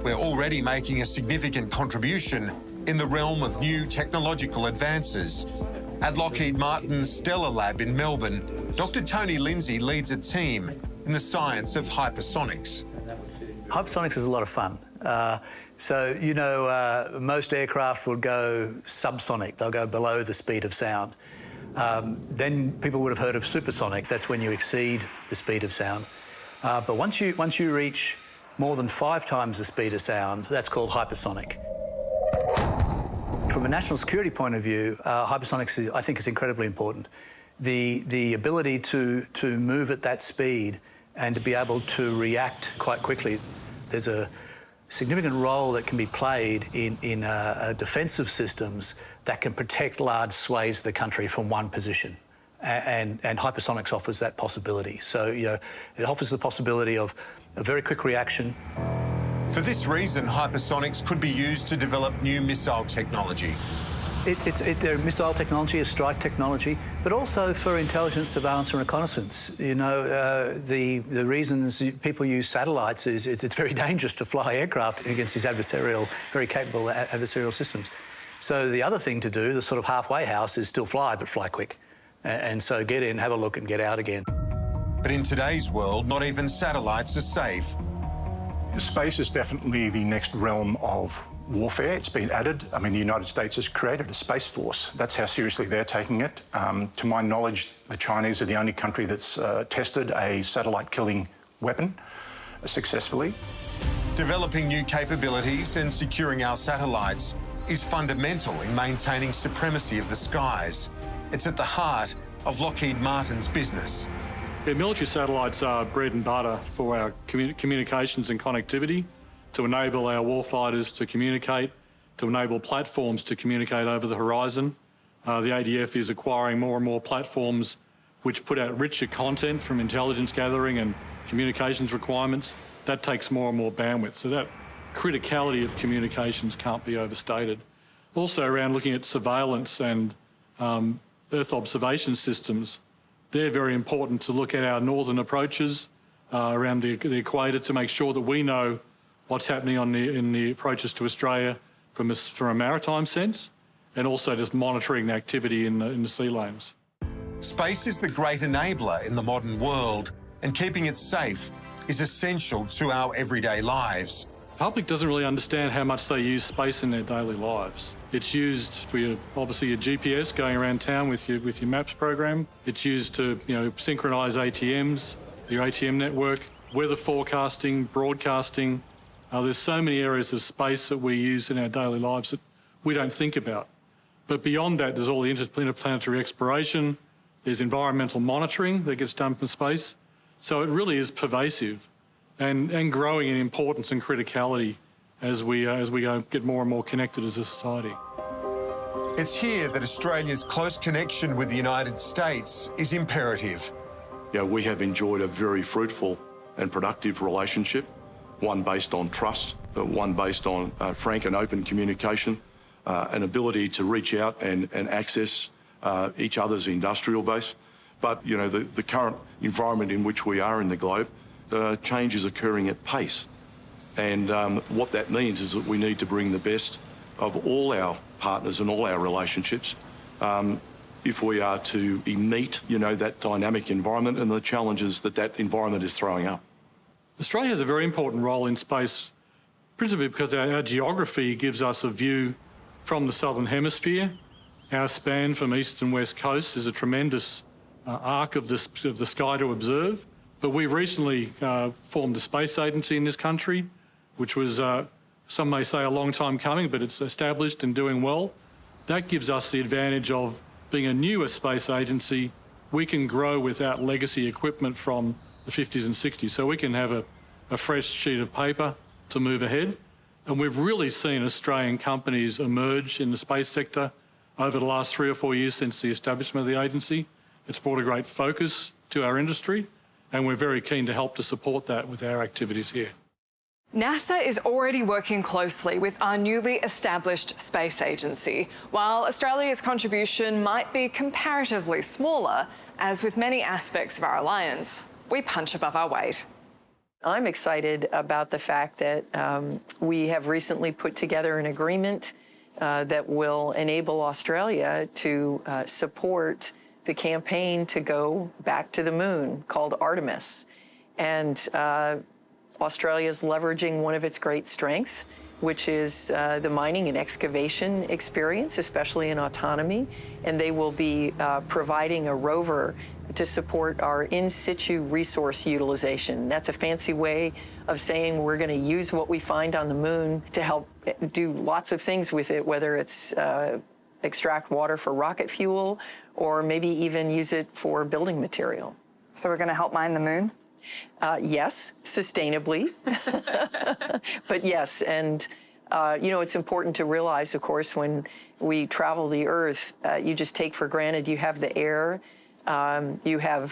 We're already making a significant contribution in the realm of new technological advances. At Lockheed Martin's STELaRLab in Melbourne, Dr. Tony Lindsay leads a team in the science of hypersonics. Hypersonics is a lot of fun. Most aircraft will go subsonic. They'll go below the speed of sound. Then people would have heard of supersonic. That's when you exceed the speed of sound. But once you reach more than 5 times the speed of sound, that's called hypersonic. From a national security point of view, hypersonics, I think, is incredibly important. The ability to move at that speed and to be able to react quite quickly. There's a significant role that can be played in defensive systems that can protect large swathes of the country from one position. And hypersonics offers that possibility. So, it offers the possibility of a very quick reaction. For this reason, hypersonics could be used to develop new missile technology. Their missile technology is strike technology, but also for intelligence, surveillance and reconnaissance. The reasons people use satellites is it's very dangerous to fly aircraft against these very capable adversarial systems. So the other thing to do, the sort of halfway house, is still fly, but fly quick. And so get in, have a look and get out again. But in today's world, not even satellites are safe. Space is definitely the next realm of warfare. It's been added. I mean, the United States has created a space force. That's how seriously they're taking it. To my knowledge, the Chinese are the only country that's tested a satellite-killing weapon successfully. Developing new capabilities and securing our satellites is fundamental in maintaining supremacy of the skies. It's at the heart of Lockheed Martin's business. Yeah, military satellites are bread and butter for our communications and connectivity, to enable our warfighters to communicate, to enable platforms to communicate over the horizon. The ADF is acquiring more and more platforms which put out richer content from intelligence gathering and communications requirements. That takes more and more bandwidth. So that criticality of communications can't be overstated. Also around looking at surveillance and Earth observation systems. They're very important to look at our northern approaches around the equator to make sure that we know what's happening in the approaches to Australia from a maritime sense, and also just monitoring the activity in the sea lanes. Space is the great enabler in the modern world, and keeping it safe is essential to our everyday lives. The public doesn't really understand how much they use space in their daily lives. It's used for obviously your GPS going around town with your maps program. It's used to synchronise ATMs, your ATM network, weather forecasting, broadcasting. There's so many areas of space that we use in our daily lives that we don't think about. But beyond that, there's all the interplanetary exploration. There's environmental monitoring that gets done from space. So it really is pervasive and growing in importance and criticality as we get more and more connected as a society. It's here that Australia's close connection with the United States is imperative. We have enjoyed a very fruitful and productive relationship, one based on trust, but one based on frank and open communication, an ability to reach out and access each other's industrial base. But, the current environment in which we are in the globe, change is occurring at pace. And what that means is that we need to bring the best of all our partners and all our relationships if we are to meet, that dynamic environment and the challenges that environment is throwing up. Australia has a very important role in space, principally because our geography gives us a view from the southern hemisphere. Our span from east and west coast is a tremendous arc of the sky to observe. But we recently formed a space agency in this country, which was, some may say, a long time coming, but it's established and doing well. That gives us the advantage of being a newer space agency. We can grow without legacy equipment from the 50s and 60s, so we can have a fresh sheet of paper to move ahead. And we've really seen Australian companies emerge in the space sector over the last 3 or 4 years since the establishment of the agency. It's brought a great focus to our industry, and we're very keen to help to support that with our activities here. NASA is already working closely with our newly established space agency, while Australia's contribution might be comparatively smaller, as with many aspects of our alliance, we punch above our weight. I'm excited about the fact that we have recently put together an agreement that will enable Australia to support the campaign to go back to the moon called Artemis. And Australia is leveraging one of its great strengths, which is the mining and excavation experience, especially in autonomy. And they will be providing a rover to support our in situ resource utilization. That's a fancy way of saying we're going to use what we find on the moon to help do lots of things with it, whether it's extract water for rocket fuel or maybe even use it for building material. So we're going to help mine the moon? Yes, sustainably. But yes, and you know, it's important to realize, of course, when we travel the Earth, you just take for granted you have the air. You have,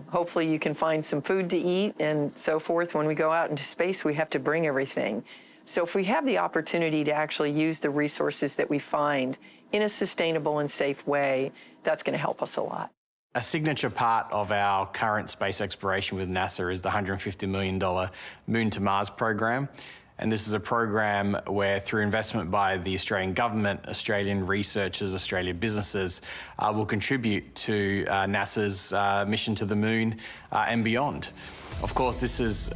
hopefully you can find some food to eat and so forth. When we go out into space, we have to bring everything. So if we have the opportunity to actually use the resources that we find in a sustainable and safe way, that's going to help us a lot. A signature part of our current space exploration with NASA is the $150 million Moon to Mars program. And this is a program where, through investment by the Australian government, Australian researchers, Australian businesses, will contribute to NASA's mission to the moon and beyond. Of course, this is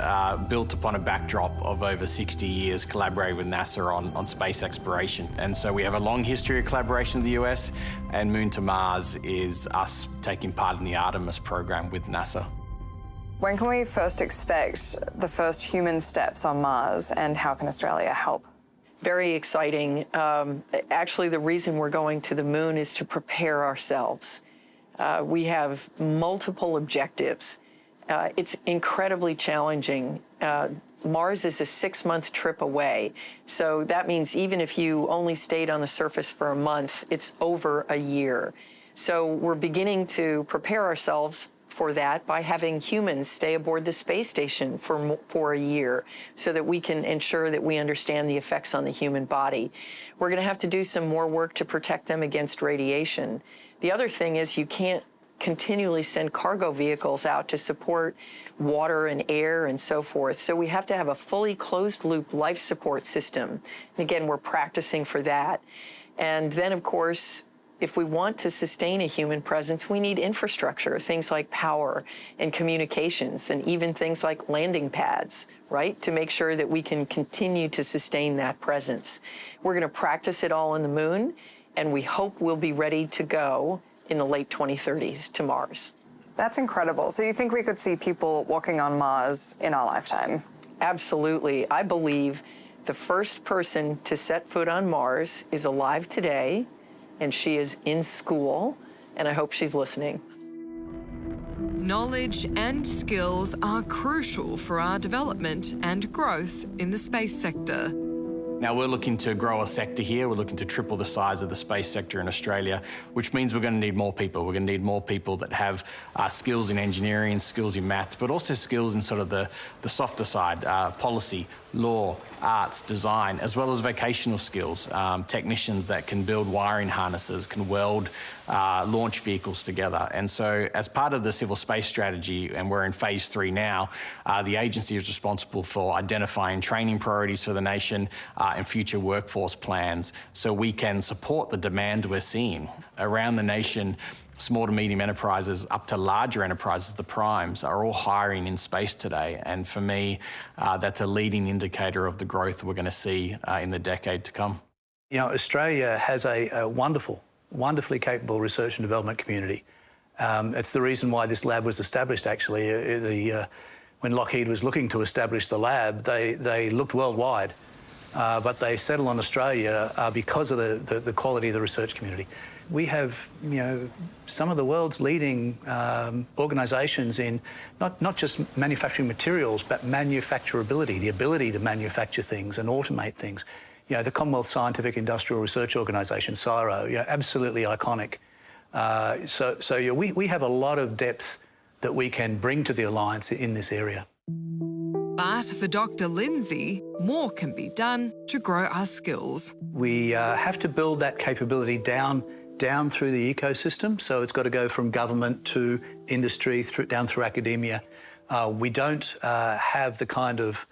built upon a backdrop of over 60 years collaborating with NASA on space exploration. And so we have a long history of collaboration with the US, and Moon to Mars is us taking part in the Artemis program with NASA. When can we first expect the first human steps on Mars, and how can Australia help? Very exciting. Actually, the reason we're going to the moon is to prepare ourselves. We have multiple objectives. It's incredibly challenging. Mars is a 6-month trip away. So that means even if you only stayed on the surface for a month, it's over a year. So we're beginning to prepare ourselves for that by having humans stay aboard the space station for a year so that we can ensure that we understand the effects on the human body. We're going to have to do some more work to protect them against radiation. The other thing is you can't continually send cargo vehicles out to support water and air and so forth. So we have to have a fully closed-loop life support system. And again, we're practicing for that. And then, of course, if we want to sustain a human presence, we need infrastructure, things like power and communications, and even things like landing pads, right, to make sure that we can continue to sustain that presence. We're going to practice it all on the moon, and we hope we'll be ready to go in the late 2030s to Mars. That's incredible. So you think we could see people walking on Mars in our lifetime? Absolutely. I believe the first person to set foot on Mars is alive today, and she is in school, and I hope she's listening. Knowledge and skills are crucial for our development and growth in the space sector. Now, we're looking to grow a sector here. We're looking to triple the size of the space sector in Australia, which means we're going to need more people. We're going to need more people that have skills in engineering, skills in maths, but also skills in sort of the softer side, policy, law, arts, design, as well as vocational skills, technicians that can build wiring harnesses, can weld launch vehicles together. And so as part of the civil space strategy, and we're in phase 3 now, the agency is responsible for identifying training priorities for the nation and future workforce plans so we can support the demand we're seeing around the nation. Small to medium enterprises up to larger enterprises, the primes, are all hiring in space today. And for me, that's a leading indicator of the growth we're going to see in the decade to come. You know, Australia has a wonderfully capable research and development community. It's the reason why this lab was established, actually. When Lockheed was looking to establish the lab, they looked worldwide, but they settled on Australia because of the quality of the research community. We have, you know, some of the world's leading organisations in not just manufacturing materials, but manufacturability, the ability to manufacture things and automate things. You know, the Commonwealth Scientific Industrial Research Organisation, CSIRO, you know, absolutely iconic. So you know, we have a lot of depth that we can bring to the Alliance in this area. But for Dr. Lindsay, more can be done to grow our skills. We have to build that capability down through the ecosystem. So it's got to go from government to industry, down through academia. We don't have the kind of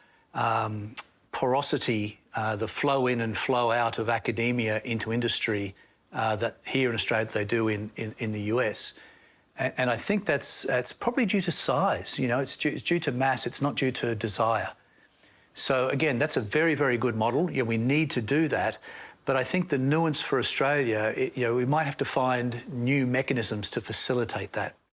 porosity, the flow in and flow out of academia into industry that here in Australia they do in the US. And I think that's probably due to size. You know, it's due to mass, it's not due to desire. So again, that's a very, very good model. Yeah, we need to do that. But I think the nuance for Australia, we might have to find new mechanisms to facilitate that.